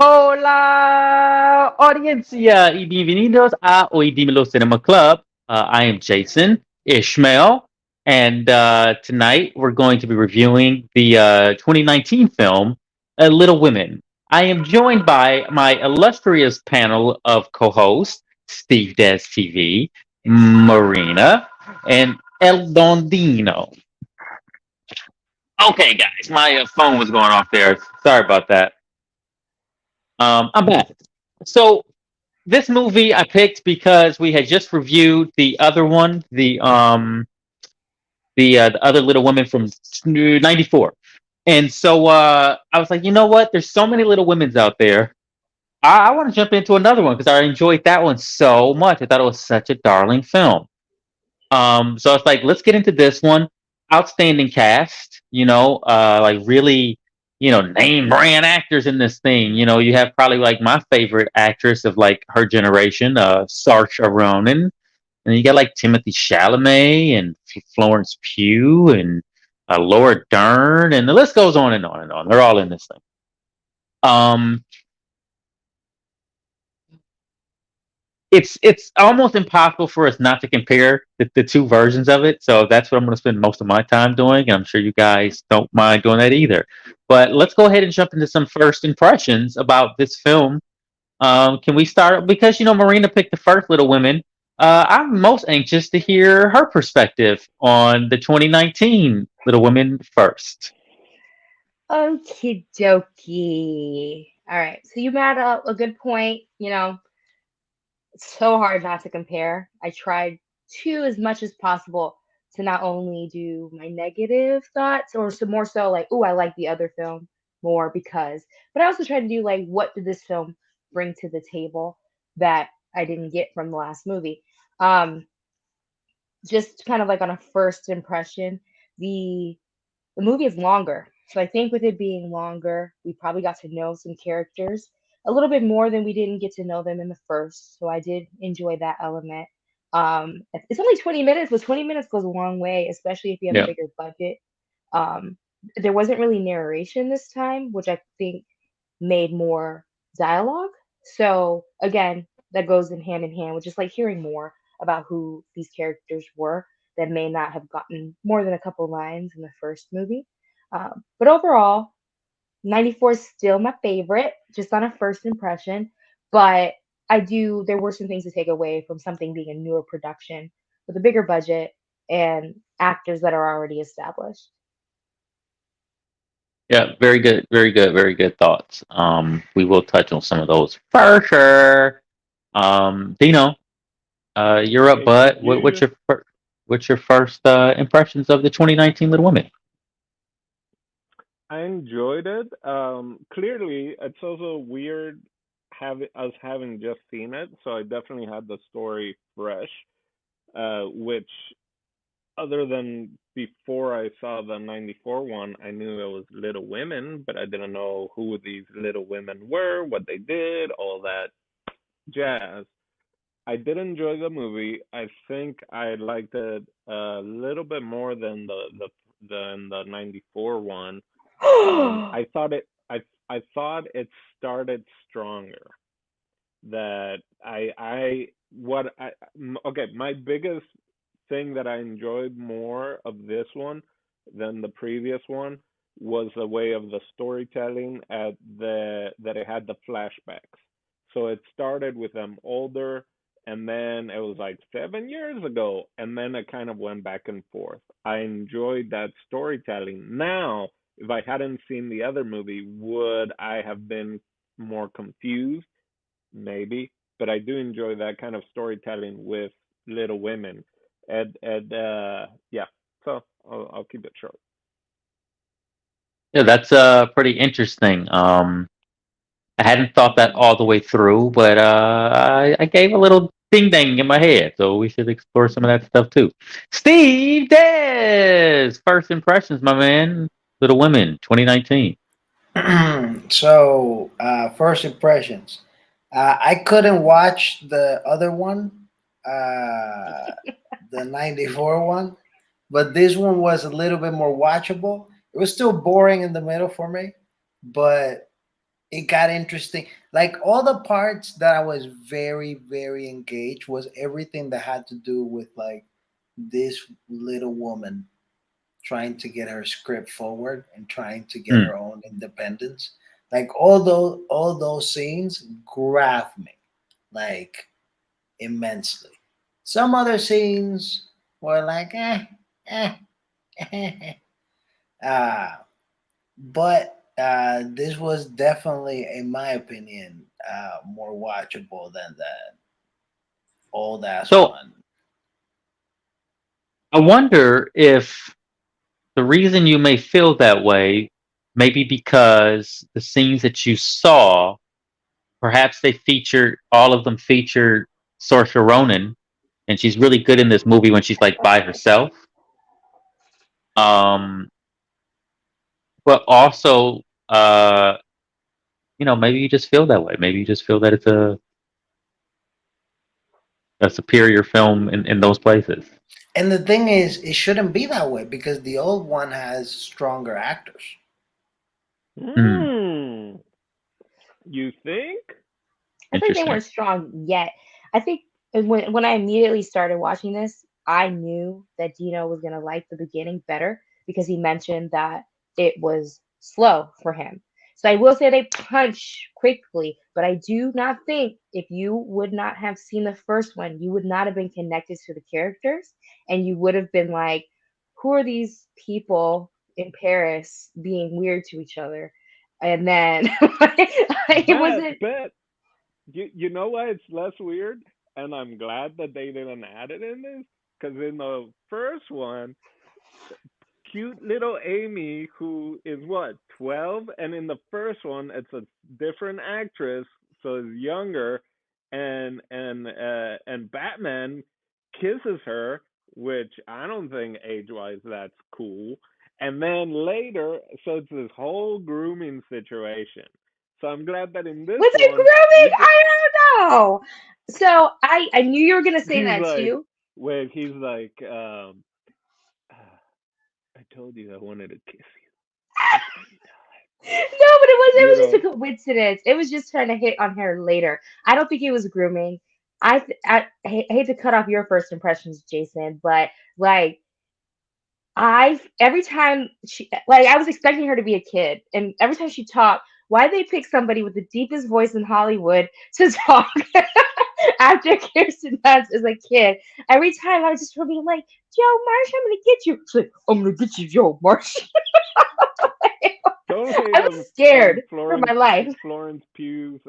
Hola, audiencia, y bienvenidos a Oye Cinema Club. I am Jason Ishmael, and tonight we're going to be reviewing the 2019 film Little Women. I am joined by my illustrious panel of co-hosts, Steve Des TV, Marina, and El Dondino. Okay, guys, my phone was going off there. Sorry about that. I'm back. So this movie I picked because we had just reviewed the other one, the other Little Women from '94, and so I was like, you know what? There's so many Little Women's out there. I want to jump into another one because I enjoyed that one so much. I thought it was such a darling film. So it's like, let's get into this one. Outstanding cast, like really, name brand actors in this thing. You have probably like my favorite actress of like her generation, Saoirse Ronan, and you got like Timothy Chalamet and Florence Pugh and Laura Dern, and the list goes on and on and on. They're all in this thing. Um, it's almost impossible for us not to compare the two versions of it. So that's what I'm going to spend most of my time doing, and I'm sure you guys don't mind doing that either. But let's go ahead and jump into some first impressions about this film. Can we start because Marina picked the first Little Women. I'm most anxious to hear her perspective on the 2019 Little Women first. Okie dokie. All right. So you made a good point. It's so hard not to compare. I tried to, as much as possible, to not only do my negative thoughts or some more so like, oh, I like the other film more because, but I also tried to do like, what did this film bring to the table that I didn't get from the last movie? Um, just kind of like on a first impression, the the movie is longer. So I think with it being longer, we probably got to know some characters a little bit more than we didn't get to know them in the first. So I did enjoy that element. It's only 20 minutes, but 20 minutes goes a long way, especially if you have a Yeah, bigger budget. Um, there wasn't really narration this time, which I think made more dialogue. So again, that goes in hand with just like hearing more about who these characters were that may not have gotten more than a couple lines in the first movie. But overall, 94 is still my favorite, just on a first impression. But there were some things to take away from something being a newer production with a bigger budget and actors that are already established. yeah, very good, very good, very good thoughts. We will touch on some of those for sure. Dino, you're up, Thank bud. you. What's your first impressions of the 2019 Little Women? I enjoyed it. Clearly, it's also weird having just seen it, so I definitely had the story fresh. Which, other than before I saw the '94 one, I knew it was Little Women, but I didn't know who these Little Women were, what they did, all that jazz. I did enjoy the movie. I think I liked it a little bit more than the '94 one. I thought I thought it started stronger. That I what I okay. My biggest thing that I enjoyed more of this one than the previous one was the way of the storytelling at the that it had the flashbacks. So it started with them older, and then it was like 7 years ago, and then it kind of went back and forth. I enjoyed that storytelling. Now, if I hadn't seen the other movie, would I have been more confused? Maybe, but I do enjoy that kind of storytelling with Little Women. And yeah, so I'll keep it short. Yeah, that's pretty interesting. I hadn't thought that all the way through, but I gave a little ding dang in my head, so we should explore some of that stuff too. Steve Des, first impressions, my man. Little Women, 2019. First impressions. I couldn't watch the other one, uh, the '94 one, but this one was a little bit more watchable. It was still boring in the middle for me, but it got interesting. Like all the parts that I was very, very engaged was everything that had to do with like this little woman trying to get her script forward and trying to get Mm. her own independence. Like all those scenes grabbed me like immensely. Some other scenes were like eh, eh. uh, but this was definitely, in my opinion, more watchable than that old ass So one. I wonder if the reason you may feel that way, maybe because the scenes that you saw, perhaps they featured all of them featured Saoirse Ronan, and she's really good in this movie when she's like by herself. Um, but also, maybe you just feel that way. Maybe you just feel that it's a superior film in those places. And the thing is, it shouldn't be that way because the old one has stronger actors. Mm, Hmm. You think? I think they interesting. weren't strong yet. I think when I immediately started watching this, I knew that Dino was gonna like the beginning better because he mentioned that it was slow for him. So I will say they punch quickly, but I do not think if you would not have seen the first one, you would not have been connected to the characters, and you would have been like, "Who are these people in Paris being weird to each other?" And then it wasn't. But you know why it's less weird, and I'm glad that they didn't add it in this, because in the first one, cute little Amy, who is what 12, and in the first one, it's a different actress, so it's younger, and Batman kisses her, which I don't think age wise that's cool. And then later, so it's this whole grooming situation. So I'm glad that in this Was it one, grooming? we get I don't know. So I knew you were gonna say he's that like too. when he's like, I told you I wanted to kiss you this many No, but it was just times. a coincidence. It was just trying to hit on her later. I don't think it was grooming. I hate to cut off your first impressions, Jason, but like I every time she like I was expecting her to be a kid, and every time she talked, why they pick somebody with the deepest voice in Hollywood to talk after Kirsten Dunst as a kid? Every time I was just being like, Joe Marsh, I'm gonna get you. She's like, I'm gonna get you, Joe Marsh. Don't hate I was scared on for my life. Florence Pugh's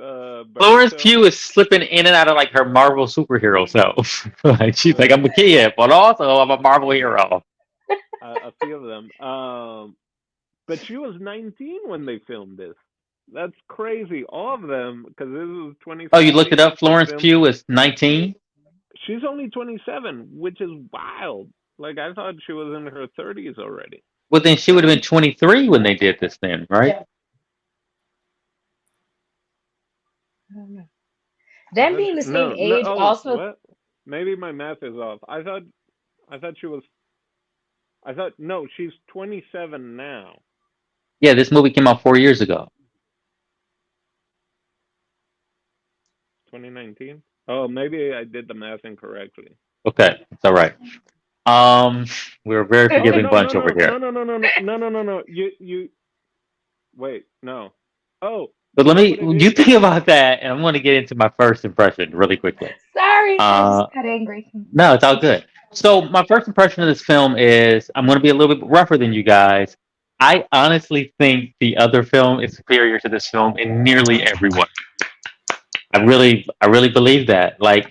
Florence Berto. Pugh is slipping in and out of like her Marvel superhero self. Like she's like, I'm a Uh, kid, but also I'm a Marvel hero. a few of them. But she was 19 when they filmed this. That's crazy. All of them, because this was Oh, you looked it 2017. up? They Florence filmed. Pugh is 19. She's only 27, which is wild. Like I thought she was in her 30s already. Well, then she would have been 23 when they did this then, right? I don't know. I Them thought being the same no, no. age Oh, also. what? Maybe my math is off. I thought she was. I thought no, she's 27 now. Yeah, this movie came out 4 years ago. 2019. Oh, maybe I did the math incorrectly. Okay, it's all right. Um, we're a very Oh forgiving no no bunch over no no here. no no no no no no no no. You wait no. Oh, But you let know me what it you is? think about that, and I'm going to get into my first impression really quickly. Sorry, I Uh, just got angry. no, it's all good. So my first impression of this film is I'm going to be a little bit rougher than you guys. I honestly think the other film is superior to this film in nearly every way. I really believe that. Like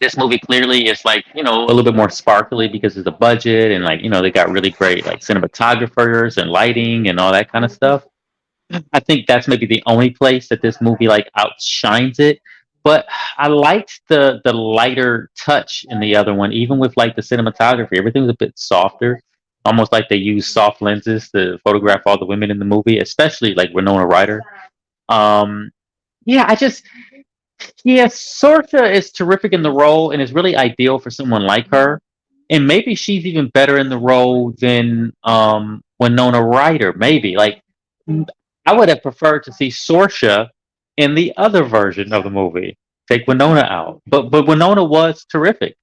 this movie clearly is like a little bit more sparkly because of the budget and like they got really great like cinematographers and lighting and all that kind of stuff. I think that's maybe the only place that this movie like outshines it. But I liked the lighter touch in the other one, even with like the cinematography. Everything was a bit softer, almost like they used soft lenses to photograph all the women in the movie, especially like Winona Ryder. Um, yeah, yeah, Sorcha is terrific in the role and is really ideal for someone like her. And maybe she's even better in the role than Winona Ryder. Maybe like I would have preferred to see Sorsha in the other version of the movie. Take Winona out, but Winona was terrific.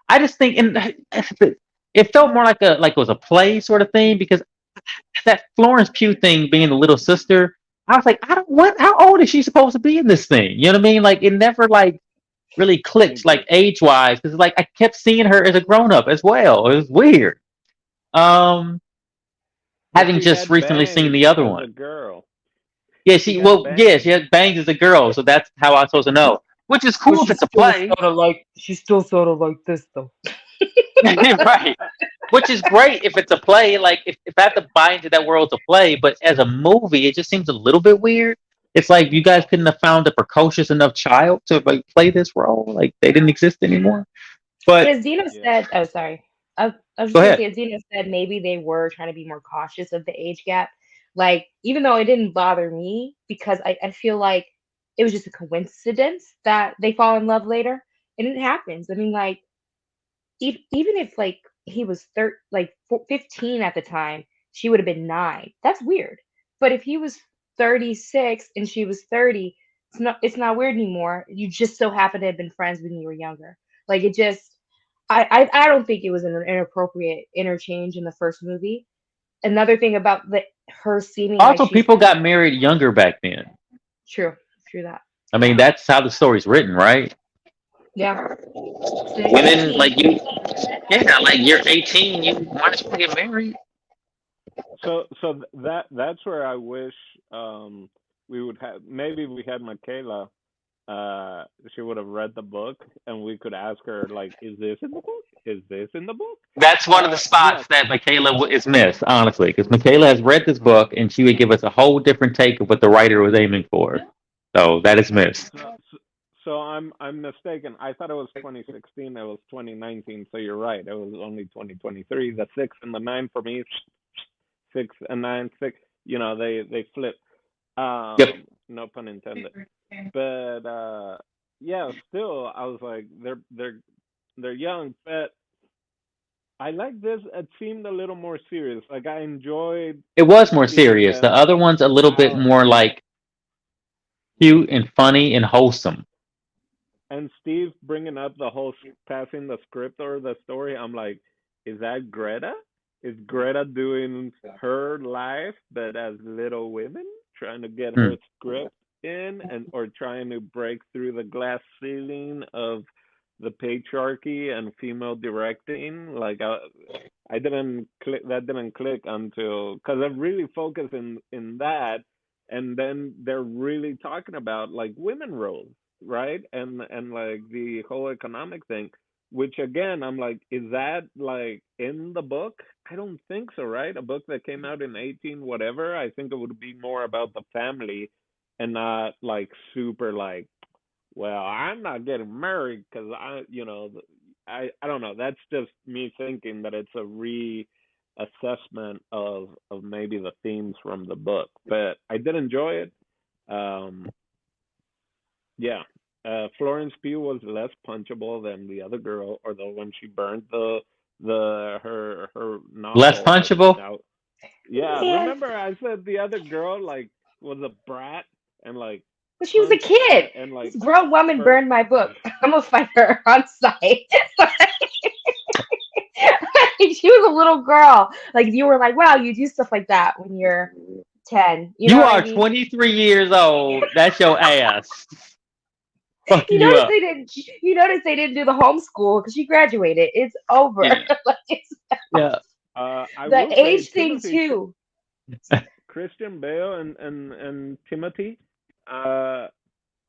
I just think, and it felt more like it was a play sort of thing because that Florence Pugh thing being the little sister, I was like, I don't what how old is she supposed to be in this thing? You know what I mean? Like it never like really Me clicked like too. age wise because like I kept seeing her as a grown up as well. It was weird. Um, But having she just had recently seen bangs the other as one. a girl. Yeah, She she had well, yeah, bangs. she had bangs as a girl, so that's how I'm supposed to know. Which is But cool if it's a play, she still sort of like this though. right? Which is great if it's a play. Like if I have to buy into that world to play, but as a movie, it just seems a little bit weird. It's like you guys couldn't have found a precocious enough child to like play this role. Like they didn't exist anymore. But But as Dino Yeah. said, oh sorry, I was go just gonna ahead. say, as Dino said, maybe they were trying to be more cautious of the age gap. Like even though it didn't bother me because I feel like it was just a coincidence that they fall in love later, and it happens. I mean, like even if like he was 15 at the time, she would have been 9. That's weird. But if he was 36 and she was 30, it's not weird anymore. You just so happen to have been friends when you were younger. Like it just I don't think it was an inappropriate interchange in the first movie. Another thing about her seeming like Also, she's people got married younger back then. true, true that. I mean, that's how the story's written, right? Yeah. So Women 18. like you, yeah, like you're 18, you might as well get married. That's where I wish we would have maybe we had Michaela. She would have read the book, and we could ask her like, "Is this in the book? Is this in the book?" That's one of the Yes. spots that Michaela is missed, honestly, because Michaela has read this book and she would give us a whole different take of what the writer was aiming for. So that is missed. So I'm mistaken. I thought it was 2016. It was 2019. So you're right. It was only 2023. The six and the nine for me, six and nine, six. They flip. Yep. No pun intended. But yeah, still I was like they're young, but I like this. It seemed a little more serious. Like I enjoyed It was more seeing serious. The them other one's a little bit out. more like cute and funny and wholesome. And Steve bringing up the whole passing the script or the story, I'm like, is that Greta? Is Greta doing her life, but as Little Women, trying to get Hmm. her script in, and or trying to break through the glass ceiling of the patriarchy and female directing? Like, I didn't click. That didn't click until because I really focus in that, and then they're really talking about like women roles, right? And like the whole economic thing, which again I'm like, is that like in the book? I don't think so, right? A book that came out in 18 whatever. I think it would be more about the family and not like super like, well, I'm not getting married because I don't know. That's just me thinking that it's a reassessment of maybe the themes from the book, but I did enjoy it. Um, yeah. Florence Pugh was less punchable than the other girl, although when she burned her Less novel punchable. out. Yeah, Man, remember I said the other girl like was a brat and like but she was a punched kid. and This like grown woman burnt. burned my book. I'm gonna find her on site. She was a little girl. Like you were like, wow, you do stuff like that when you're 10. You know You what I are mean? 23 years old. That's your ass. Fucking You you notice up. they didn't. You notice they didn't do the homeschool because she graduated. It's over. Yeah. Like it's Yeah. I the will say age thing Timothy too. Christian Bale and Timothy, uh,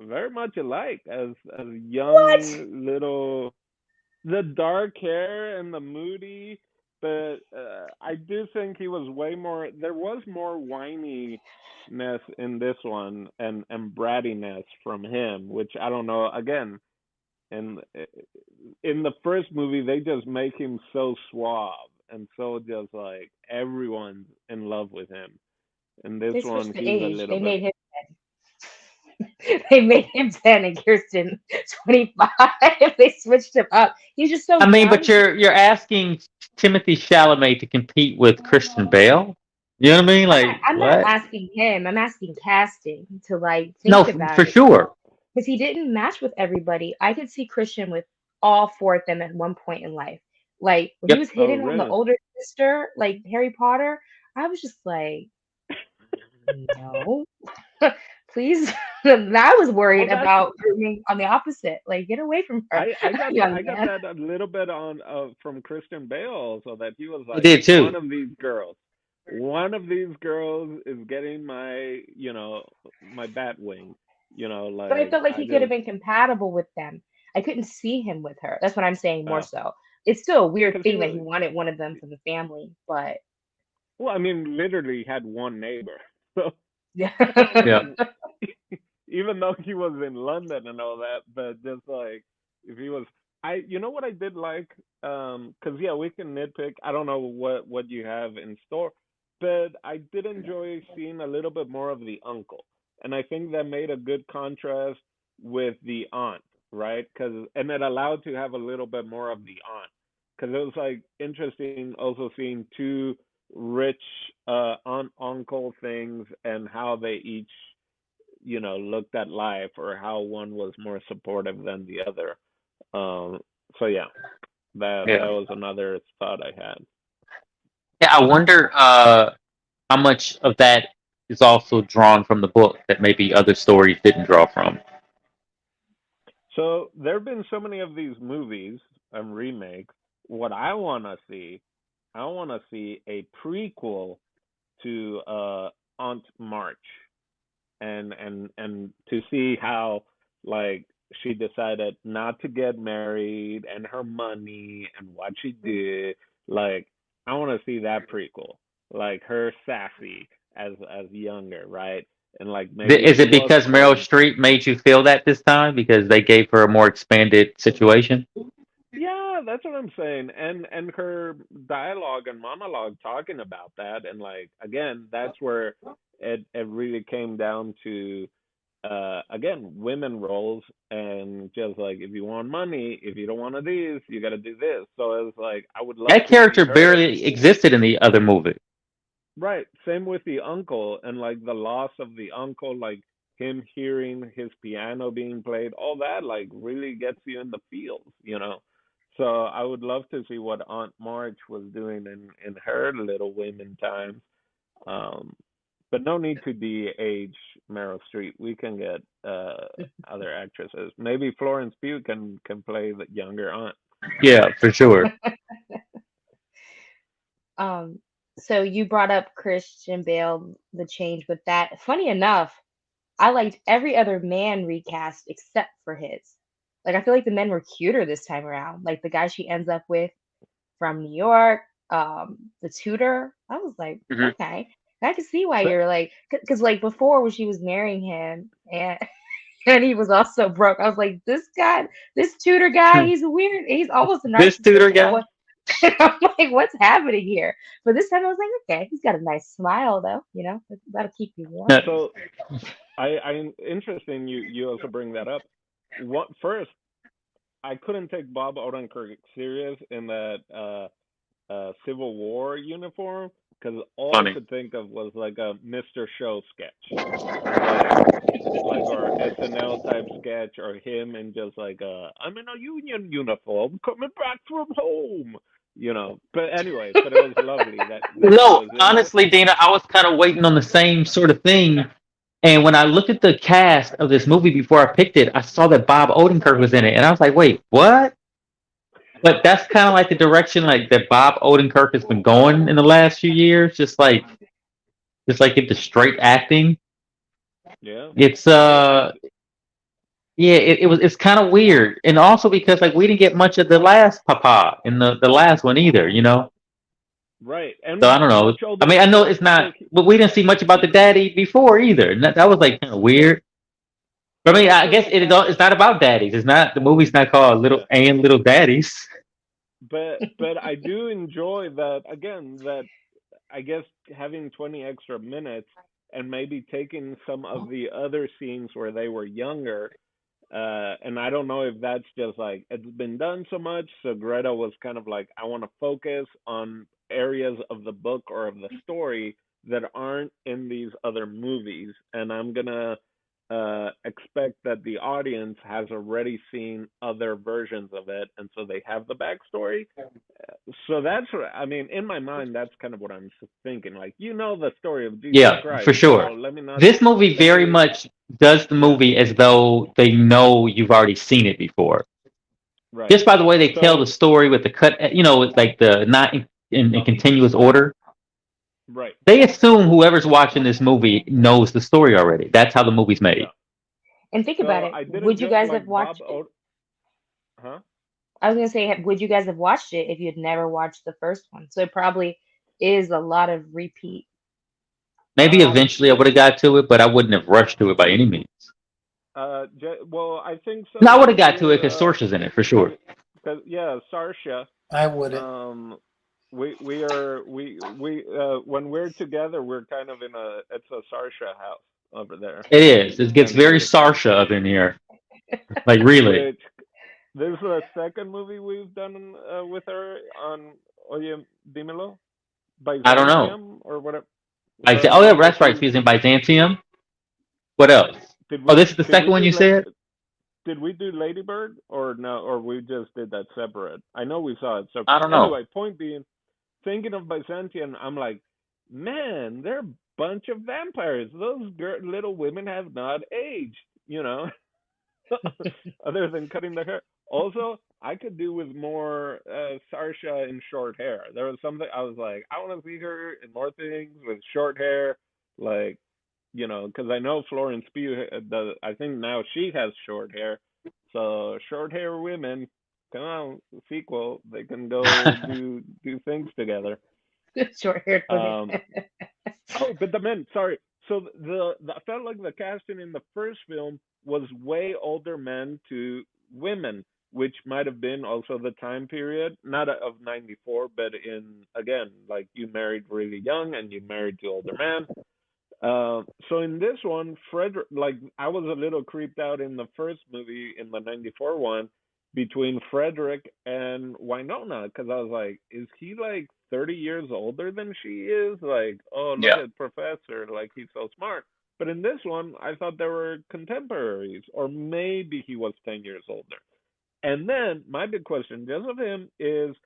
very much alike as What? young little the dark hair and the moody, but I do think he was way more. There was more whininess in this one and brattiness from him, which I don't know. Again, and in the first movie, they just make him so suave and so just like everyone's in love with him. In this They one, switched the he's a age. little They bit. made him. They made him 10 and Kirsten 25. They switched him up. He's just so I mean, but young. you're asking Timothy Chalamet to compete with Christian Bale. You know what I mean? Like I'm not what? asking him. I'm asking casting to like No, think about for it sure. because he didn't match with everybody. I could see Christian with all four of them at one point in life. Like when he Yep. was Oh, hitting on the really? older sister, like Harry Potter, I was just like, no, please. I was Well, worried that's about being on the opposite. Like, get away from her, young I got man. that a little bit on from Christian Bale, so that he was I like did too. one of these girls is getting my my bat wing, But I like felt like I he could have just been compatible with them. I couldn't see him with her. That's what I'm saying more uh so. It's still a weird because he thing that he was wanted one of them from the family, but well, I mean, literally had one neighbor, so yeah. Yeah. even though he was in London and all that, but just like if he was, you know what I did like, 'cause yeah, we can nitpick. I don't know what you have in store, but I did enjoy seeing a little bit more of the uncle, and I think that made a good contrast with the aunt, right? 'Cause and it allowed to have a little bit more of the aunt, 'cause it was like interesting also seeing two rich aunt uncle things and how they each looked at life or how one was more supportive than the other. Um, so yeah, that Yeah. was another thought I had. Yeah. I wonder how much of that is also drawn from the book that maybe other stories didn't draw from. So there have been so many of these movies and remakes. What I want to see a prequel to Aunt March, and to see how like she decided not to get married and her money and what she did. Like I want to see that prequel, like her sassy as younger, right? And like maybe Is she it was because Meryl prim. Streep made you feel that this time because they gave her a more expanded situation? Yeah, that's what I'm saying. And her dialogue and monologue talking about that, and like again, that's where it really came down to again, women roles, and just like if you want money, if you don't want to these, you got to do this. So it was like I would love That to see character her. barely existed in the other movie. Right. Same with the uncle and like the loss of the uncle, like him hearing his piano being played, all that like really gets you in the feels. So I would love to see what Aunt March was doing in her Little Women times. Um, but no need to de-age Meryl Streep. We can get other actresses. Maybe Florence Pugh can play the younger aunt. Yeah, for sure. Um, so you brought up Christian Bale, the change with that. Funny enough, I liked every other man recast except for his. Like I feel like the men were cuter this time around. Like the guy she ends up with from New York, the tutor. I was like, Hmm. okay, I can see why But you're like, because like before when she was marrying him and and he was also broke. I was like, this guy, this tutor guy, he's weird. He's almost This tutor narcissistic. guy. I'm like, what's happening here? But this time I was like, okay, he's got a nice smile though. That'll keep you warm. so I interesting you also bring that up. What first I couldn't take Bob Odenkirk serious in that Civil War uniform because all I Funny. could think of was like a Mr. Show sketch, like or SNL type sketch, or him in just like I'm in a union uniform coming back from home. But anyway, but it was lovely that he No, was in it. honestly, Dana, I was kind of waiting on the same sort of thing. And when I looked at the cast of this movie before I picked it, I saw that Bob Odenkirk was in it, and I was like, "Wait, what?" But that's kind of like the direction like that Bob Odenkirk has been going in the last few years. Just like into straight acting. Yeah, It's yeah, it's kind of weird, and also because like we didn't get much of the last Papa in the last one either, you know. right. So I And don't know. much I older mean, I know it's older not, but we didn't see much about the daddy before either. And that was like kind of weird. But I mean, yeah, I so guess it's not about daddies. It's not the movie's not called Little yeah. and Little Daddies. But I do enjoy that again, that I guess having 20 extra minutes and maybe taking some of the other scenes where they were younger. And I don't know if that's just like it's been done so much. So Greta was kind of like, I want to focus on areas of the book or of the story that aren't in these other movies, and I'm gonna expect that the audience has already seen other versions of it, and so they have the backstory. So that's what I mean. In my mind, that's kind of what I'm thinking. Like, you know, the story of Jesus Yeah, for Christ, so sure. let me not This movie let very me. much does the Yeah, movie as though they know you've already seen it before. right. Just by the way they tell So the story with the cut, with like the not in continuous order, right, they assume whoever's watching this movie knows the story already. That's how the movie's yeah. made. And think about So it. I didn't Would you just guys have like Bob watched it? O. Huh? I was gonna say, would you guys have watched it if you'd never watched the first one? So it probably is a lot of repeat. Maybe eventually I This would have got to it, but I wouldn't have rushed to it by any means. well, I think No, so I would because have got to it because Source in it for sure. because yeah, Sarsha. I wouldn't. Um, we are we when we're together, we're kind of in a it's a Sarsha house over there, It is. It gets and very Sarsha up in here. Like really. which this is the second movie we've done with her on Oye Dímelo, I don't know. Byzantium or whatever. Oh yeah, No, but that's right. She's in Byzantium. What else? did Oh, we this is the did we second one do you said? did we do Ladybird or no, or we just did that separate? I know we saw it I separate. don't know. Anyway, point being, thinking of Byzantium, I'm like, man, they're a bunch of vampires. Those little women have not aged, you know, other than cutting their hair. Also, I could do with more Sarsha in short hair. There was something I was like, I want to see her in more things with short hair, like, because I know Florence Pugh does. I think now she has short hair, so short hair women, come on, sequel, they can go do things together. Short-haired women. Um, Oh, but the men. Sorry. So I felt like the casting in the first film was way older men to women, which might have been also the time period, not of '94, but in again, like you married really young and you married to older men. So in this one, Frederick, like I was a little creeped out in the first movie, in the '94 one, between Frederick and Winona, because I was like, is he like 30 years older than she is? Like, oh, look Yeah. at Professor, like he's so smart. But in this one, I thought they were contemporaries, or maybe he was 10 years older. And then my big question, just of him, is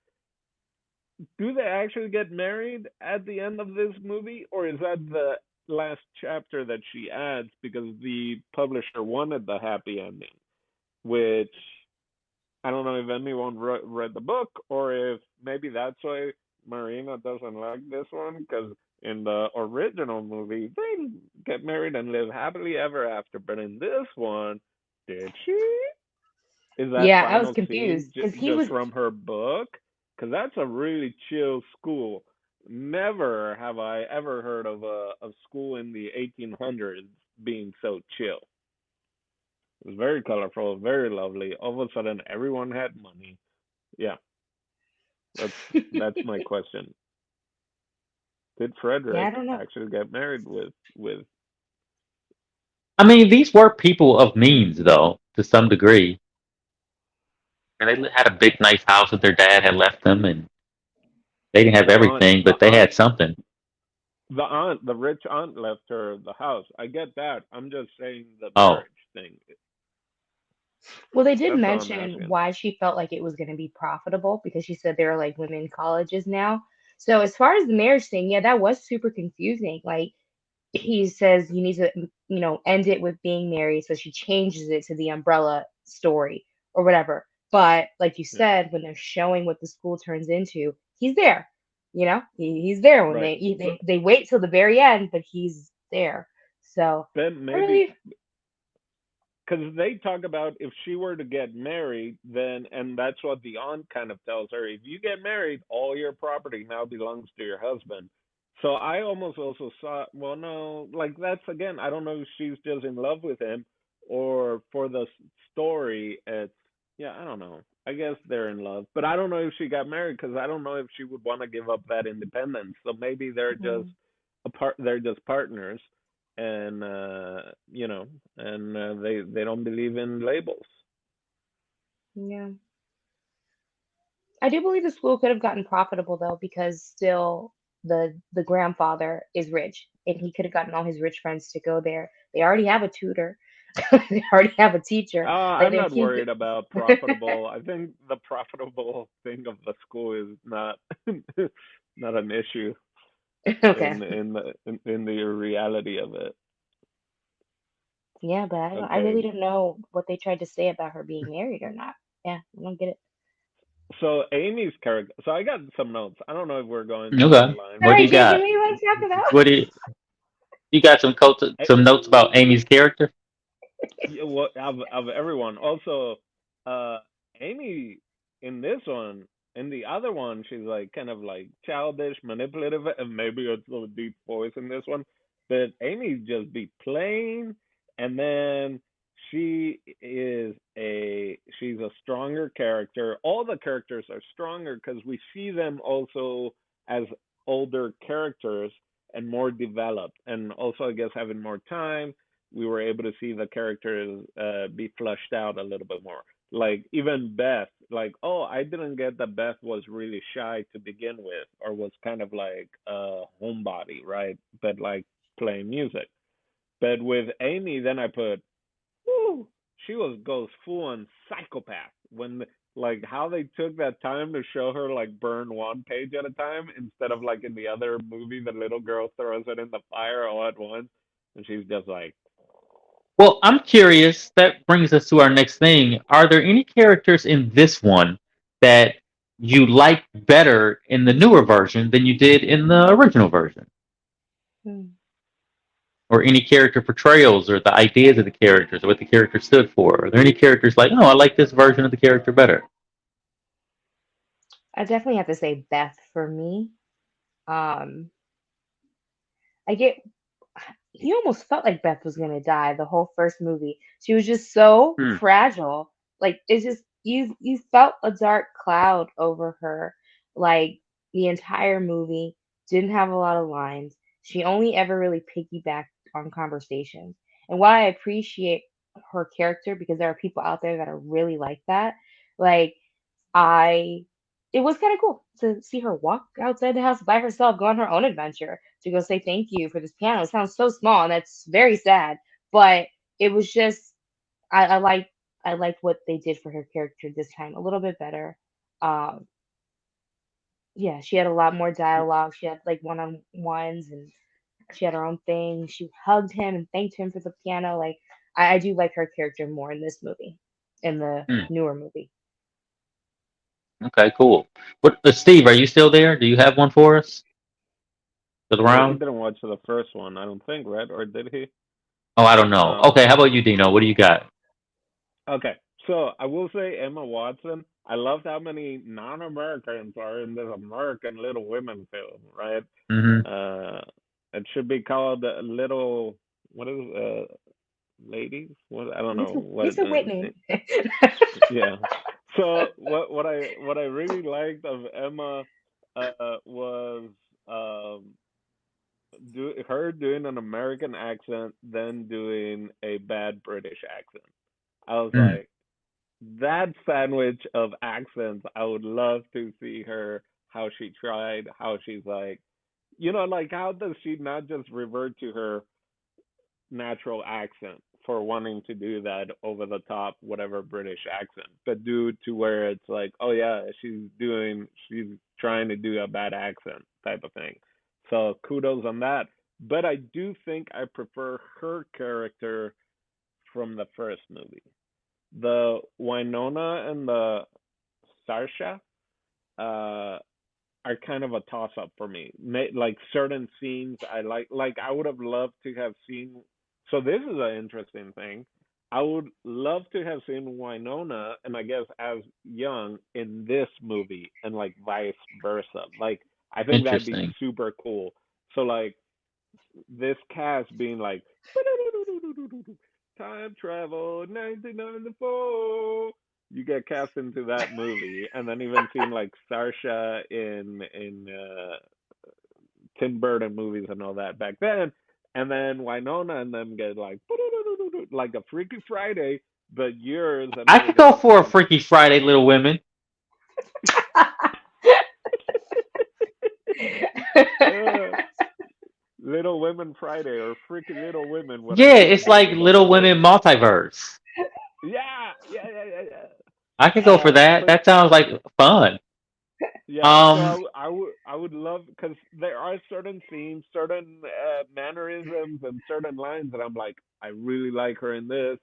do they actually get married at the end of this movie, or is that the last chapter that she adds because the publisher wanted the happy ending? Which I don't know if anyone read the book, or if maybe that's why Marina doesn't like this one, because in the original movie they get married and live happily ever after, but in this one, did she? Is that Yeah, I was final scene confused because he just was. from her book? Because that's a really chill school. Never have I ever heard of a school in the 1800s being so chill. It was very colorful, very lovely. All of a sudden, everyone had money. Yeah, that's that's my question. Did Yeah, I Frederick don't know. actually get married with? I mean, these were people of means, though, to some degree. And they had a big, nice house that their dad had left them, and they didn't have The aunt, everything, the but they aunt, had something. the rich aunt left her the house. I get that. I'm just saying the Oh, marriage thing. Well, they did That's all I'm mention asking. why she felt like it was going to be profitable because she said there are like women colleges now. So as far as the marriage thing, yeah, that was super confusing. Like he says you need to, end it with being married. So she changes it to the umbrella story or whatever. But like you Yeah. said, when they're showing what the school turns into, he's there. He's there when Right. they wait till the very end, but he's there. So Then I maybe really, because they talk about if she were to get married, then, and that's what the aunt kind of tells her, if you get married, all your property now belongs to your husband. So I almost also saw, well, no, like that's again, I don't know if she's just in love with him or for the story, it's, yeah, I don't know. I guess they're in love, but I don't know if she got married because I don't know if she would want to give up that independence. So maybe they're just mhm, they're just partners, and and they don't believe in labels. yeah. I do believe the school could have gotten profitable though, because still, the grandfather is rich, and he could have gotten all his rich friends to go there. They already have a tutor. They already have a teacher. Like I'm their not kids. worried about profitable. I think the profitable thing of the school is not not an issue Okay. in the reality of it. Yeah, but I Okay, really don't know what they tried to say about her being married or not. Yeah, I don't get it. so Amy's character. So I got some notes. I don't know if we're going to Okay. align All What with do right, you this. JJ, got? what do you want to talk about? What do you got? Some notes about Amy's character? Yeah, well, of everyone. Also, uh, Amy in this one, in the other one, she's like kind of like childish, manipulative, and maybe a little deep voice in this one. But Amy just be plain, and then she's a stronger character. All the characters are stronger because we see them also as older characters and more developed, and also I guess having more time we were able to see the characters be fleshed out a little bit more. Like even Beth, like I didn't get that Beth was really shy to begin with, or was kind of like a homebody, right? But like playing music. But with Amy, then I put, whoo, she goes full on psychopath when like how they took that time to show her like burn one page at a time instead of like in the other movie the little girl throws it in the fire all at once and she's just like Well, I'm curious. That brings us to our next thing. Are there any characters in this one that you like better in the newer version than you did in the original version? Hmm. Or any character portrayals or the ideas of the characters or what the character stood for? Are there any characters like, oh, I like this version of the character better? I definitely have to say Beth for me. Um, I get you almost felt like Beth was gonna die the whole first movie. She was just so Hmm. fragile. Like it's just you felt a dark cloud over her. Like the entire movie didn't have a lot of lines. She only ever really piggybacked on conversations. And while I appreciate her character because there are people out there that are really like that, like I it was kind of cool to see her walk outside the house by herself, go on her own adventure to go say thank you for this piano. It sounds so small and that's very sad, but it was just I like I liked what they did for her character this time a little bit better. Um, yeah, she had a lot more dialogue. She had like one on ones and she had her own thing. She hugged him and thanked him for the piano. Like I do like her character more in this movie, in the Hmm. newer movie. Okay, cool. What, Steve, are you still there? Do you have one for us? Still well he around? didn't watch the first one I don't think right or did he Oh, I don't know. Okay, how um about you, Dino? What do you got? okay so I will say Emma Watson I loved how many non-Americans are in this American Little Women film right Hmm. uh it should be called Little what is ladies what I don't know what Lisa Whitney. yeah so what I really liked of Emma was um her doing an American accent then doing a bad British accent. I was Mm. like that sandwich of accents I would love to see her how she tried how she's like like how does she not just revert to her natural accent for wanting to do that over the top whatever British accent, but do to where it's like, oh yeah, she's trying to do a bad accent type of thing. So kudos on that. But I do think I prefer her character from the first movie. The Winona and the Sarsha uh are kind of a toss up for me. Like certain scenes, I like I would have loved to have seen. So this is an interesting thing. I would love to have seen Winona, and I guess as young in this movie, and like vice versa. Like I think that'd be Interesting. super cool. So like this cast being like time travel 1994 you get cast into that movie and then even seeing like Sarsha in Tim Burton movies and all that back then and then Winona and them get like a Freaky Friday but yours and I could go everything for a Freaky Friday, Little Women. Uh, Little Women Friday or Freaky Little Women, Yeah, whatever the it's like name of Little it is. Women multiverse. Yeah, yeah, yeah, yeah, yeah. I could go for that. So That sounds like fun. yeah, so Um, I would love because there are certain scenes, certain mannerisms, and certain lines that I'm like, I really like her in this.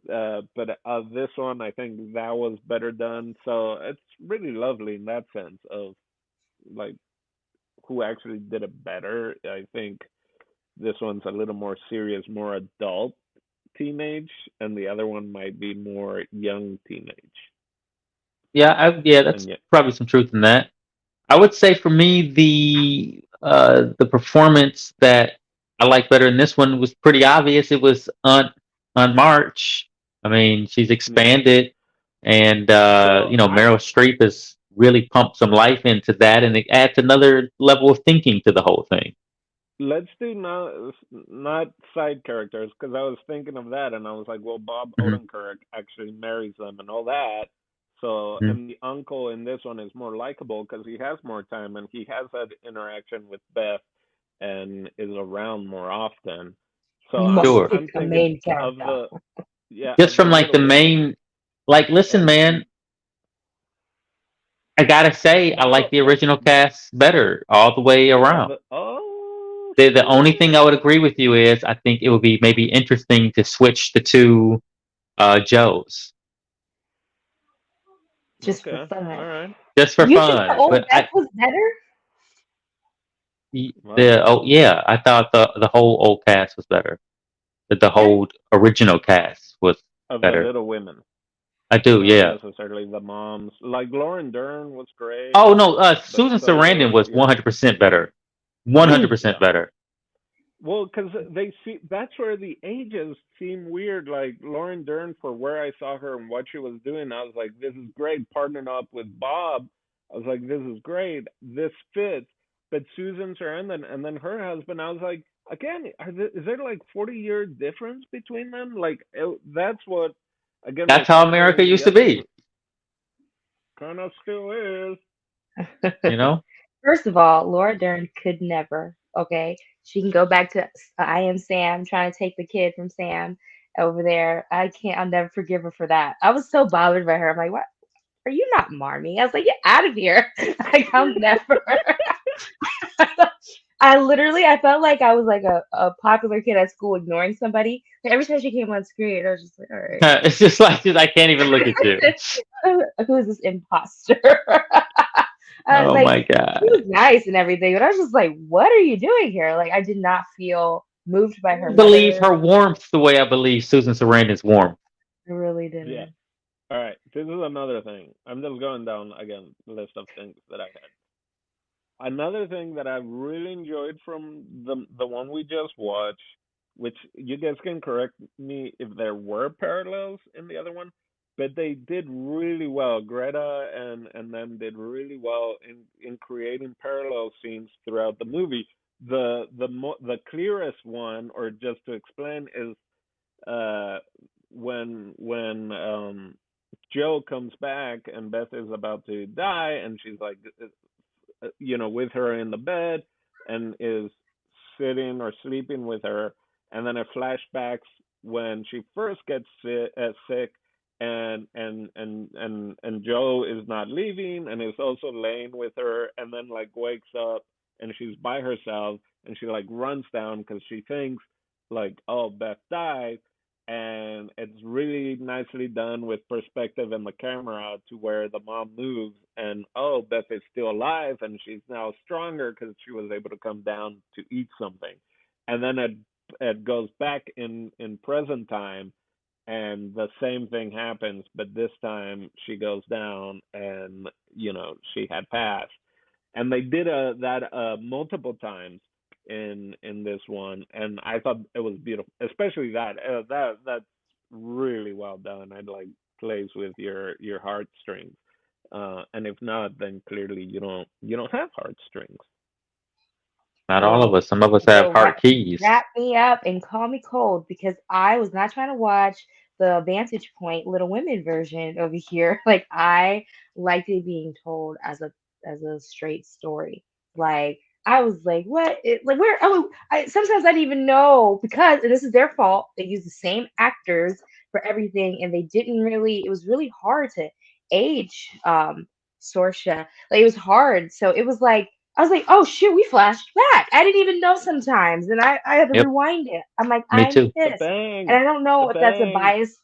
But this one, I think that was better done. So it's really lovely in that sense of like who actually did it better. I think this one's a little more serious, more adult teenage, and the other one might be more young teenage. yeah, yeah, And that's yet, probably some truth in that. I would say for me the performance that I like better in this one was pretty obvious. It was on March. I mean, she's yeah. expanded, and So Meryl Streep has really pumped some life into that, and it adds another level of thinking to the whole thing. let's do not side characters because I was thinking of that and I was like, well, Bob Hmm. Odenkirk actually marries them and all that. So, Hmm. and the uncle in this one is more likable because he has more time and he has that interaction with Beth and is around more often. So Must Sure. pick I'm a thinking main of character. the yeah Just of the from like the Little Women main, like, listen, and man, I gotta say, I like so the original cast better all the way around. oh The only thing I would shit. agree with you is I think it would be maybe interesting to switch the two Joes Just for Okay, fun. all right. just for You think the fun. old But Beth was better? Well, the oh yeah, I thought the whole old cast was better. The Okay. whole original cast was of the better. Little Women. I do, Not yeah. necessarily the moms. Like Lauren Dern was great, Oh no, but Susan so Sarandon was was 100% better. 100% yeah. better. Well, because they see that's where the ages seem weird. Like Lauren Dern, for where I saw her and what she was doing, I was like, this is great. Partnering up with Bob, I was like, this is great. This fits. But Susan Sarandon and then her husband, I was like, again, is there like 40-year difference between them? Like that's what again That's was how America frustrating the used to other be, kind of still is. you know? First of all, Laura Dern could never. Okay, she can go back to I Am Sam trying to take the kid from Sam over there. I can't. I'll never forgive her for that. I was so bothered by her. I'm like, what? Are you not Marmy? I was like, get out of here. Like, I'll never. I literally, I felt like I was like a popular kid at school ignoring somebody. And every time she came on screen, I was just like, all right, It's just like I can't even look at you. who is this imposter? I was Oh like, my she was god. nice and everything, but I was just like, what are you doing here? Like, I did not feel moved by her Believe mother. her warmth the way I believe Susan Sarandon's warmth. I really Yeah. didn't. All right. This is another thing. I'm just going down again list of things that I had. Another thing that I really enjoyed from the one we just watched, which you guys can correct me if there were parallels in the other one, but they did really well. Greta and them did really well in creating parallel scenes throughout the movie. The clearest one, or just to explain, is uh when Joe comes back and Beth is about to die and she's like with her in the bed and is sitting or sleeping with her, and then it flashbacks when she first gets sick, and Joe is not leaving and is also laying with her, and then like wakes up and she's by herself and she like runs down because she thinks like, oh, Beth died, and it's really nicely done with perspective and the camera to where the mom moves and oh, Beth is still alive and she's now stronger because she was able to come down to eat something, and then it goes back in present time and the same thing happens, but this time she goes down and she had passed, and they did that multiple times in this one, and I thought it was beautiful, especially that's really well done. I'd like plays with your heartstrings, and if not, then clearly you don't have heartstrings. Not all of Well, us. Some of us have so heart keys. wrap me up and call me cold because I was not trying to watch the Vantage Point Little Women version over here. Like, I liked it being told as a straight story. Like, I was like, what? Like, where? Oh, sometimes I didn't even know because, and this is their fault. They used the same actors for everything, and they didn't really. It was really hard to age Sorsha. Like, it was hard. So it was like I was like, oh shoot, we flashed back. I didn't even know sometimes, and I had to Yep, rewind it. I'm like, me I'm too. The pissed, and bangs, I don't the know if that's a bangs, bias.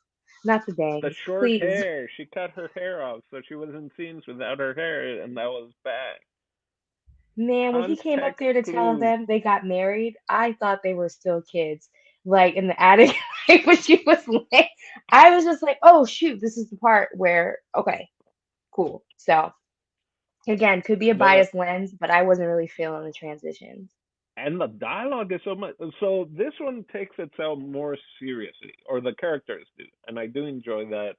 Not the the bangs, short please. hair. She cut her hair off, so she was in scenes without her hair, and that was bad. Man, when he came up Context there to tell clues. them they got married, I thought they were still kids, like in the attic, like when she was like, I was just like, oh shoot, this is the part where, okay, cool. So again, could be a The biased lens, but I wasn't really feeling the transitions. and the dialogue is so much. So this one takes itself more seriously, or the characters do, and I do enjoy that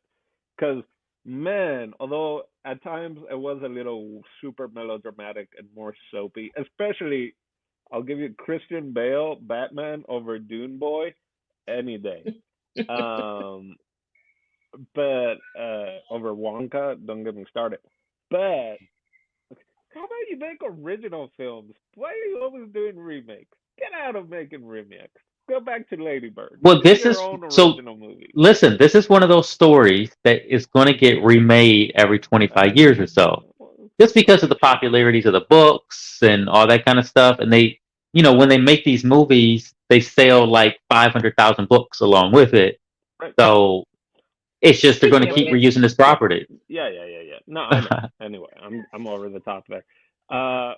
because man, although at times it was a little super melodramatic and more soapy, especially I'll give you Christian Bale Batman over Dune Boy any day. Um, but over Wonka, don't get me started. But how about you make original films? Why are you always doing remakes? Get out of making remakes. Go back to Lady Bird. Well, Do this your is own so. original movies. Listen, this is one of those stories that is going to get remade every 25 years or so, just because of the True. popularities of the books and all that kind of stuff. And they, when they make these movies, they sell like 500,000 books along with it. Right. So it's just they're going to Speaking of keep Well, which, reusing this property. yeah. No, I know. Anyway, I'm over the top there.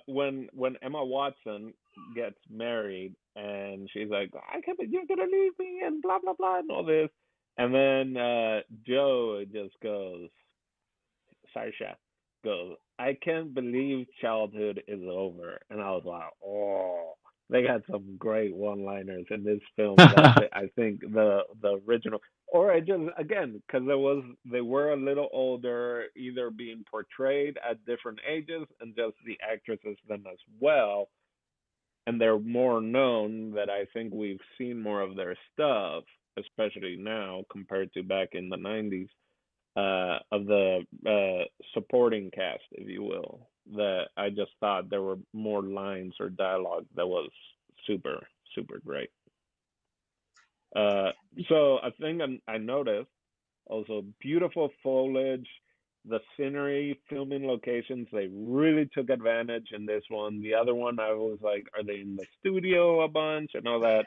When Emma Watson gets married and she's like, I can't believe you're gonna leave me and blah blah blah and all this, and then Joe just goes, Saoirse goes, I can't believe childhood is over, and I was like, oh, they got some great one-liners in this film that I think the original, or I just again because they were a little older, either being portrayed at different ages and just the actresses them as well, and they're more known that I think we've seen more of their stuff, especially now compared to back in the '90s of the supporting cast, if you will, that I just thought there were more lines or dialogue that was super, super great. Uh, so I think I noticed also beautiful foliage, the scenery, filming locations. They really took advantage in this one. The other one, I was like, are they in the studio a bunch and all that?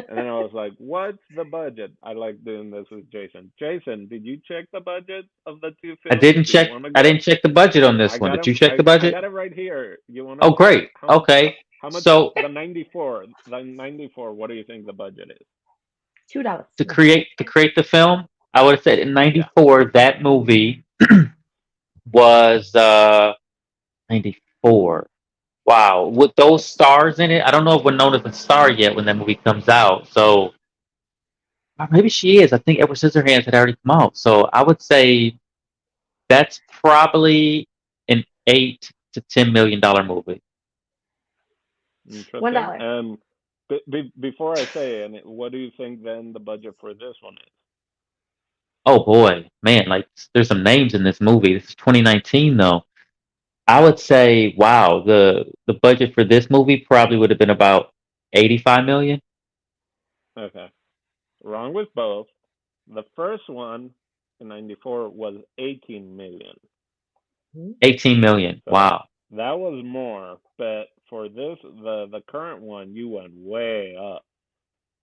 And then I was like, what's the budget? I like doing this with Jason. Jason, did you check the budget of the two I films? didn't Do you check. want to I guess? didn't check the budget on I this one. got Did it. you check the I budget? got it right here. You want to Oh, guess great. Okay. how much So the 94? The 94. What do you think the budget is? $2. to create the film, I would have said in Yeah. '94 that movie was 94. Wow, with those stars in it, I don't know if Winona's a star yet when that movie comes out. So maybe she is. I think Edward Scissorhands had already come out. So I would say that's probably an $8 to $10 million movie. One Interesting. dollar. Before I say, and what do you think then the budget for this one is? Oh boy, man, like there's some names in this movie. This is 2019 though. I would say, wow, the budget for this movie probably would have been about 85 million. Okay. Wrong with both. The first one in '94 was 18 million. 18 million. So Wow. that was more. But for this, the current one, you went way up.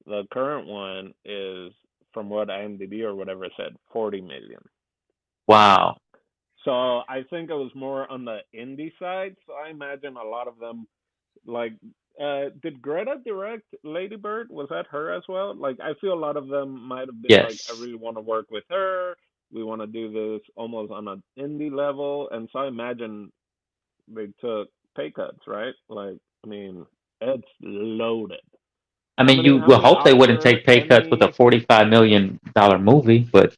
The current one is, from what IMDb or whatever said, 40 million. Wow. So I think it was more on the indie side. So I imagine a lot of them, like, did Greta direct Lady Bird? Was that her as well? Like, I feel a lot of them might have been like, I Yes. really want to work with her. We want to do this almost on an indie level, and so I imagine they took pay cuts, right? Like, I mean, it's loaded. I mean, you How would many hope they wouldn't Oscar, take pay cuts with a Emmy? $45 million movie, but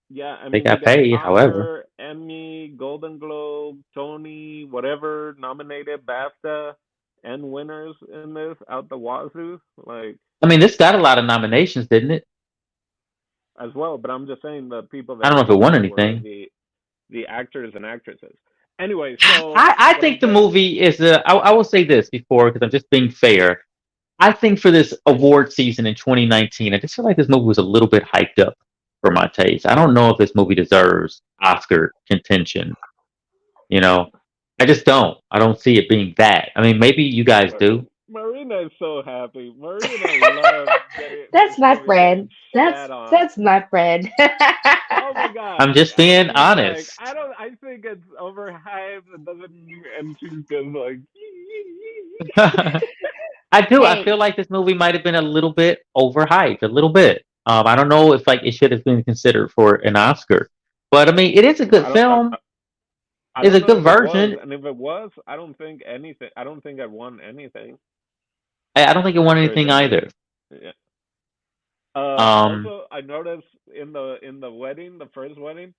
Yeah, I they mean, you got got paid, however. Oscar, Emmy, Golden Globe, Tony, whatever nominated, BAFTA, and winners in this out the wazoo, like I mean, this got a lot of nominations, didn't it? as well. But I'm just saying the people I that don't know if it made won it were anything. the actors and actresses. Anyway, so I what I'm think the saying, movie is a. I will say this before because I'm just being fair. I think for this award season in 2019, I just feel like this movie was a little bit hyped up for my taste. I don't know if this movie deserves Oscar contention. You know, I just don't. I don't see it being that. I mean, maybe you guys do. Marina is so happy. Marina loves getting this That's my movie getting friend. That's shat on. that's my friend. Oh my god. I'm just And being she's like, honest. I don't. I think it's overhyped. It doesn't. And she's just like, I do. I Hey, feel like this movie might have been a little bit overhyped, a little bit. I don't know if like it should have been considered for an Oscar, but I mean, it is a good I don't. film. I It's don't a know good if it was, version. and if it was, I don't think anything. I don't think I won anything I don't think it won anything personally. either. Yeah. Um, Also, I noticed in the wedding, the first wedding,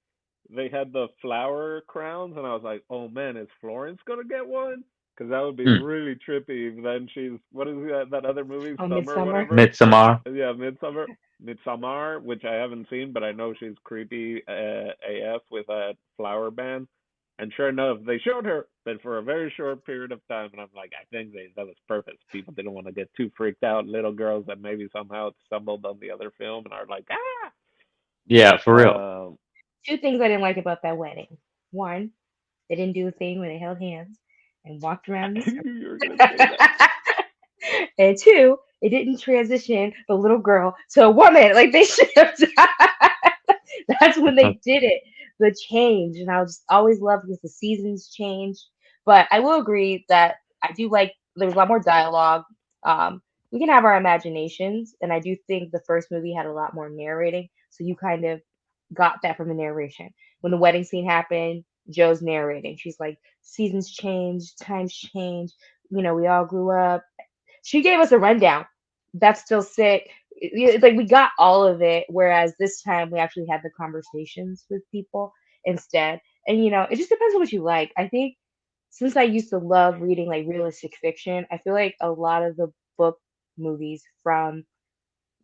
they had the flower crowns, and I was like, oh man, is Florence gonna get one? Because that would be hmm, really trippy. If then she's what is that other movie, on Summer, Midsummer. whatever. Midsommar. Yeah, Midsummer, which I haven't seen, but I know she's creepy AF with that flower band. And sure enough, they showed her, but for a very short period of time. And I'm like, I think that was purpose. People didn't want to get too freaked out. Little girls that maybe somehow stumbled on the other film and are like, Yeah, for real. ah. Two things I didn't like about that wedding. One, they didn't do a thing where they held hands and walked around in I knew you were gonna circles. say that. And two, it didn't transition the little girl to a woman like they should have done. That's when they did it. The change, and I just always love because the seasons change. But I will agree that I do like there's a lot more dialogue. We can have our imaginations, and I do think the first movie had a lot more narrating, so you kind of got that from the narration. When the wedding scene happened, Joe's narrating. She's like, "Seasons change, times change. We all grew up." She gave us a rundown. That's still sick. It's like we got all of it, whereas this time we actually had the conversations with people instead. And it just depends on what you like. I think since I used to love reading like realistic fiction, I feel like a lot of the book movies from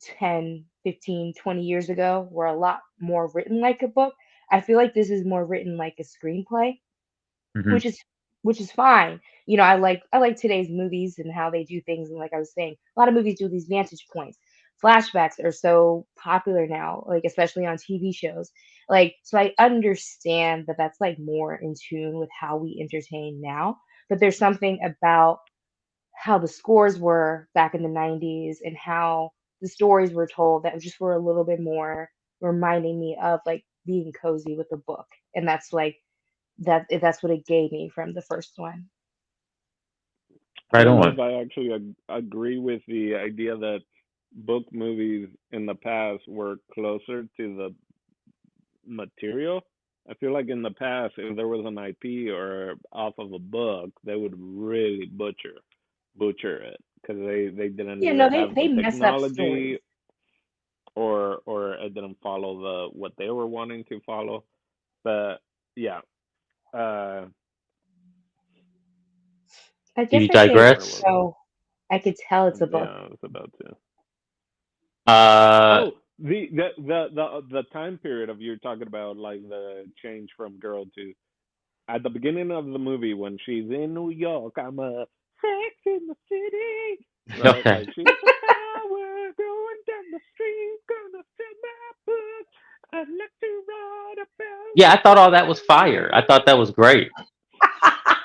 10, 15, 20 years ago were a lot more written like a book. I feel like this is more written like a screenplay, Hmm. which is which is fine. I like today's movies and how they do things, and like I was saying, a lot of movies do these vantage points. Flashbacks are so popular now, like especially on TV shows. Like, so I understand that that's like more in tune with how we entertain now. But there's something about how the scores were back in the 90s and how the stories were told that just were a little bit more reminding me of like being cozy with a book. And that's like that's what it gave me from the first one. I Right don't know if on. I actually agree with the idea that book movies in the past were closer to the material. I feel like in the past, if there was an IP or off of a book, they would really butcher it because they didn't Yeah, either no, they have the they mess up technology stories. or it didn't follow the what they were wanting to follow. But yeah, uh, I Do guess you I say where digress? was I? so. I could tell it's a Yeah, book. I was about to. Uh, Oh, the time period of you're talking about like the change from girl to at the beginning of the movie when she's in New York, I'm a sex in the city, right? okay. Like she's a flower going down the street, gonna fill my book. I'd like to write about Yeah, I thought all that was fire. I thought that you. was great.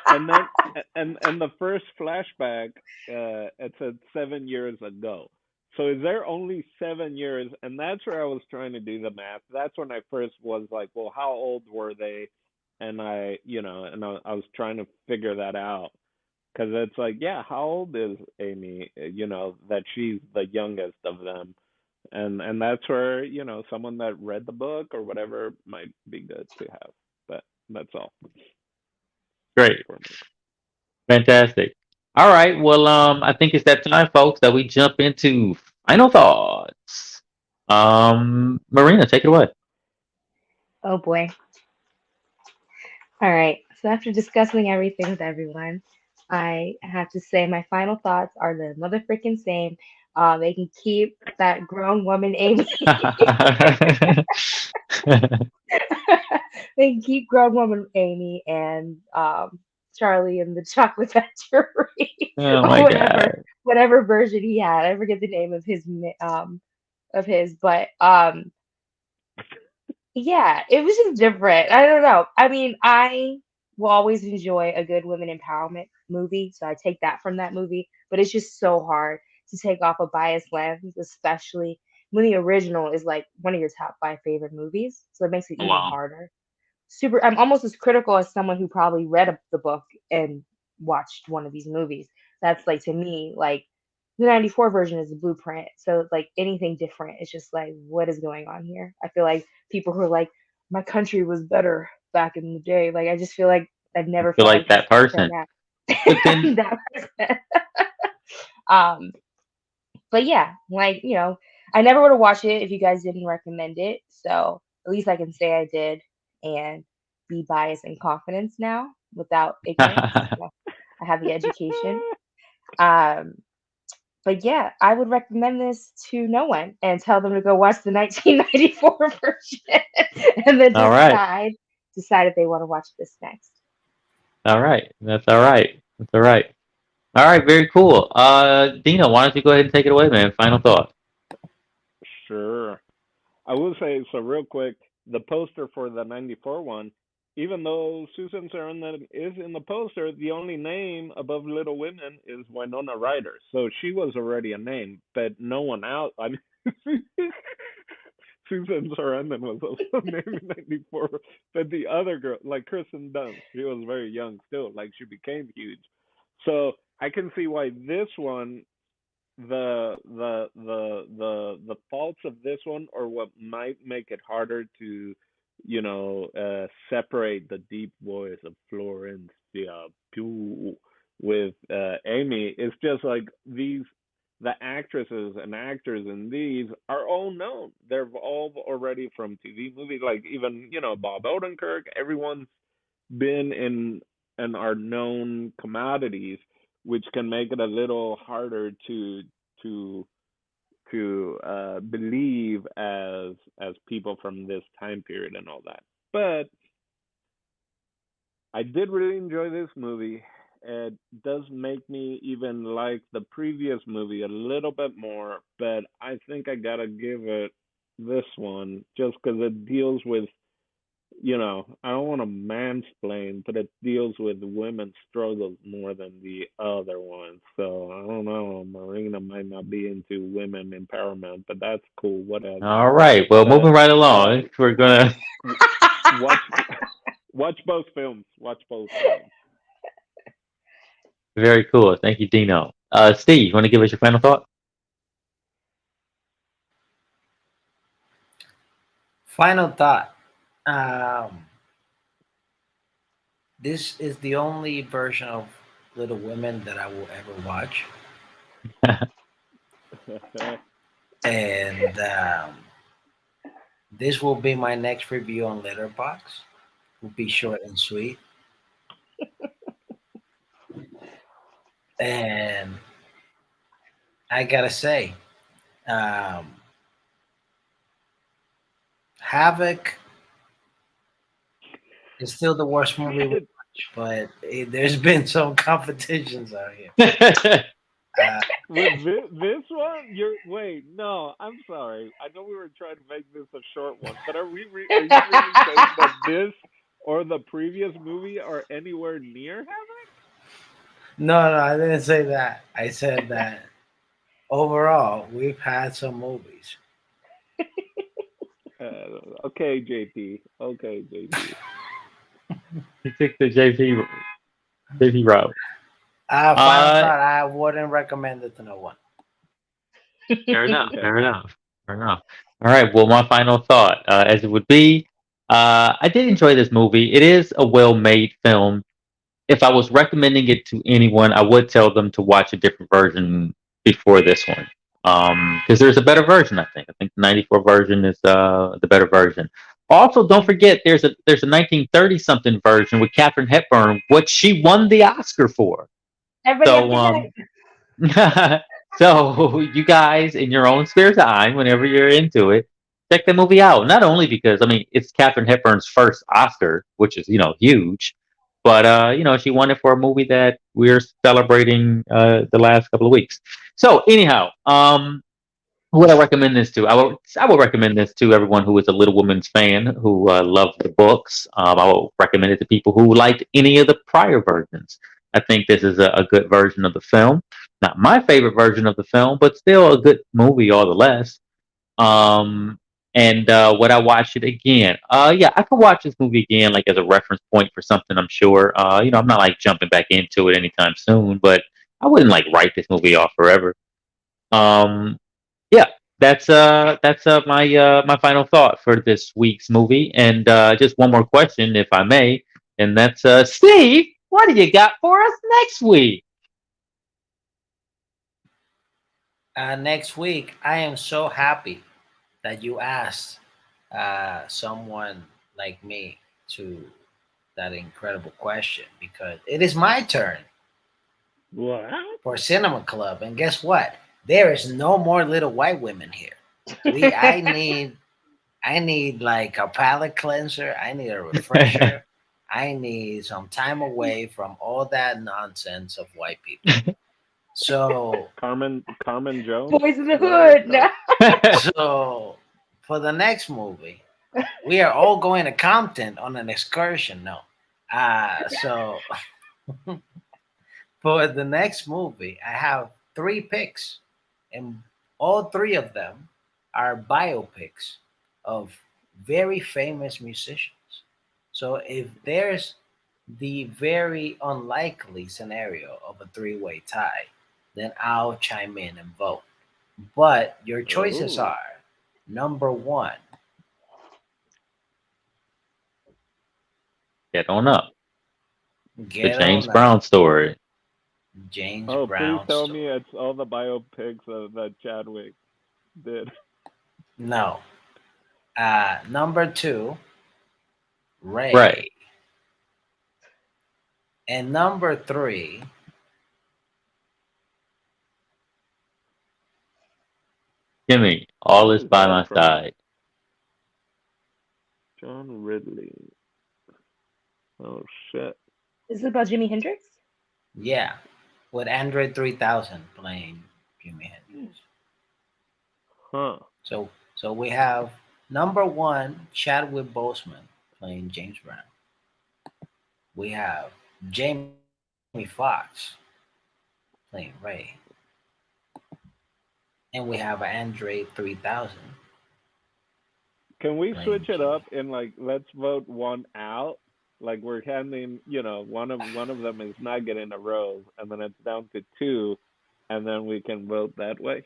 And then and the first flashback, it said 7 years ago. So is there only 7 years? And that's where I was trying to do the math. That's when I first was like, well, how old were they? And I was trying to figure that out because it's like, yeah, how old is Amy? That she's the youngest of them, and that's where someone that read the book or whatever might be good to have. But that's all Great. for me. Fantastic. All right. Well, I think it's that time, folks, that we jump into final thoughts. Marina, take it away. Oh boy. All right. So after discussing everything with everyone, I have to say my final thoughts are the mother freaking same. They can keep that grown woman Amy. they keep grown woman Amy and Charlie and the Chocolate Factory, Oh or my whatever god. whatever version he had. I forget the name of his, but yeah, it was just different. I don't know. I mean, I will always enjoy a good women empowerment movie, so I take that from that movie. But it's just so hard to take off a biased lens, especially when the original is like one of your top five favorite movies. So it makes it Oh, even wow. harder. Super, I'm almost as critical as someone who probably read the book and watched one of these movies. That's like to me, like the 94 version is the blueprint. So like anything different, it's just like, what is going on here? I feel like people who are like, my country was better back in the day. Like I just feel like I've I never feel felt like like that that until person. now. But then, That person. um, but yeah, like I never would have watched it if you guys didn't recommend it. So at least I can say I did and be biased and confidence now without ignorance. I have the education. Um, but yeah, I would recommend this to no one and tell them to go watch the 1994 version and then all right, decide if they want to watch this next. all right, that's all right, that's all right. All right, very cool. Dina, why don't you go ahead and take it away, man? Final thought. Sure. I will say so real quick. The poster for the '94 one, even though Susan Sarandon is in the poster, the only name above Little Women is Winona Ryder. So she was already a name, but no one out. I mean, Susan Sarandon was also named in '94, but the other girl, like Kirsten Dunst, she was very young still. Like she became huge. So I can see why this one the faults of this one or what might make it harder to separate the deep voice of Florence Pugh with Amy is just like these the actresses and actors in these are all known. They're all already from TV movies, like even Bob Odenkirk. Everyone's been in and are known commodities, which can make it a little harder to believe as people from this time period and all that. But I did really enjoy this movie. It does make me even like the previous movie a little bit more, but I think I gotta give it this one just because it deals with I don't want to mansplain, but it deals with women's struggles more than the other ones. So I don't know. Marina might not be into women empowerment, but that's cool. Whatever. All right, well, But moving right along, we're gonna. w- watch watch both films. Watch both films. Very cool. Thank you, Dino. Steve, you want to give us your final thought? Final thought. Um, this is the only version of Little Women that I will ever watch, and this will be my next review on Letterbox. Will be short and sweet, and I gotta say, um, Havoc is still the worst movie we watch, but there's been some competitions out here. Uh, With this one, you're wait. No, I'm sorry. I know we were trying to make this a short one, but are you really saying that this or the previous movie are anywhere near Havoc? no, I didn't say that. I said that overall, we've had some movies. Okay, JP. Okay, JP. He took the JP route. Final Uh, thought: I wouldn't recommend it to no one. Fair enough. Okay. Fair enough. Fair enough. All right. Well, my final thought, as it would be, I did enjoy this movie. It is a well-made film. If I was recommending it to anyone, I would tell them to watch a different version before this one. Because there's a better version, I think. I think the '94 version is the better version. Also, don't forget there's a 1930 something version with Katharine Hepburn, what she won the Oscar for. Everybody have a So good night. so you guys, in your own spare time, whenever you're into it, check the movie out. Not only because I mean it's Katharine Hepburn's first Oscar, which is huge, but she won it for a movie that we're celebrating the last couple of weeks. So anyhow, who would I recommend this to? I will recommend this to everyone who is a Little Women's fan who loves the books. I will recommend it to people who liked any of the prior versions. I think this is a good version of the film. Not my favorite version of the film, but still a good movie all the less. Um, and would I watch it again? Yeah, I could watch this movie again, like as a reference point for something. I'm sure. I'm not like jumping back into it anytime soon, but I wouldn't like write this movie off forever. Um, yeah, that's my final thought for this week's movie. And just one more question, if I may, and that's Steve. What do you got for us next week? Next week, I am so happy that you asked someone like me to that incredible question because it is my turn What? for Cinema Club, and guess what? There is no more little white women here. I need like a palate cleanser. I need a refresher. I need some time away from all that nonsense of white people. So, Carmen Jones. Boys in the Hood. No. so for the next movie, we are all going to Compton on an excursion. No, so for the next movie, I have three picks, and all three of them are biopics of very famous musicians. So if there's the very unlikely scenario of a three-way tie, then I'll chime in and vote. But your choices Oh. are number one, Get on up. The Get James On Up, Brown story. James Oh, please Brown tell story. me it's all the biopics that Chadwick did. No. Number two, Right. Ray. And number three, Jimmy, all What is is by that my from? side. John Ridley. Oh shit. Is this about Jimi Hendrix? yeah, with Android 3000 playing Jimi Hendrix. Huh. So we have number one, Chadwick Boseman playing James Brown. We have Jamie Foxx playing Ray. And we have Android 3000 Can we playing switch it Jimmy. up and like let's vote one out? Like we're handing, one of them is not getting a rose, and then it's down to two, and then we can vote that way.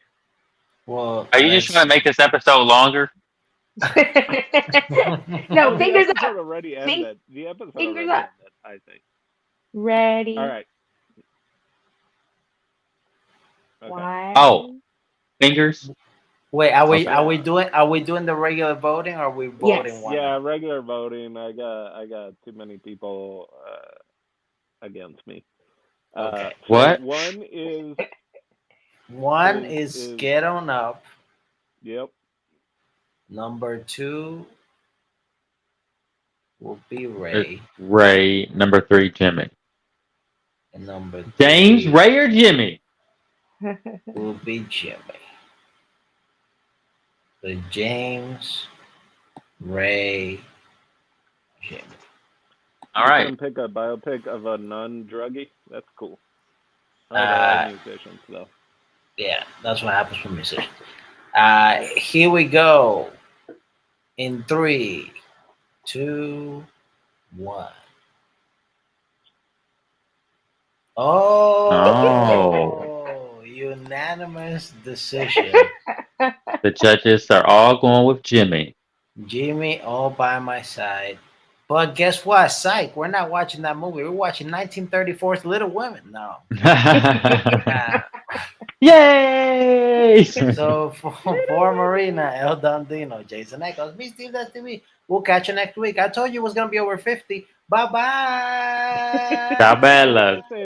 Well, Are you just trying let's. to make this episode longer? No, Oh, the fingers episode up. already Fing- ended. The episode fingers already up. ended, I think. All Ready? right. Okay. Oh, One. fingers? Wait, are we Okay. are we doing are we doing the regular voting or are we voting Yes. one Yeah, out? regular voting. I got too many people against me. Okay. So What? one is One is is is Get On Up. yep. Number two will be It's Ray. Ray. Number three, Jimmy. And number James, three Ray, or Jimmy? will be Jimmy. The James, Ray, Jimmy. All You right. couldn't pick a biopic of a non-druggie. That's cool. I like all Uh, musicians though. yeah, that's what happens for musicians. Here we go. In three, two, one. Oh, Oh, unanimous decision. the judges are all going with Jimmy. Jimmy all by my side. But guess what? Psych, we're not watching that movie. We're watching 1934's Little Women. No. Uh, Yay! so for Marina, El Dondino, Jason Echoes, me, Steve, that's TV. We'll catch you next week. I told you it was going to be over 50. Bye Ciao, bye. Bella. Say